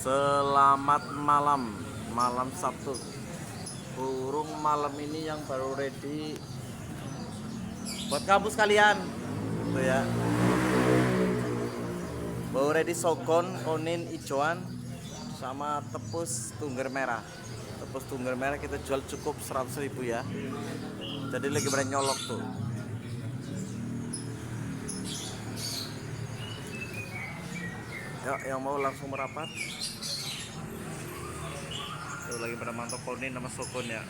Selamat malam, malam Sabtu. Burung malam ini yang baru ready buat kamu sekalian. Tuh ya. Baru ready sogon, konin ijoan sama tepus tungger merah. Tepus tungger merah kita jual cukup 100.000 ya. Jadi lagi pada nyolok tuh. Yuk, yang mau langsung merapat. Tuh lagi pada mantap konin sama sogon ya.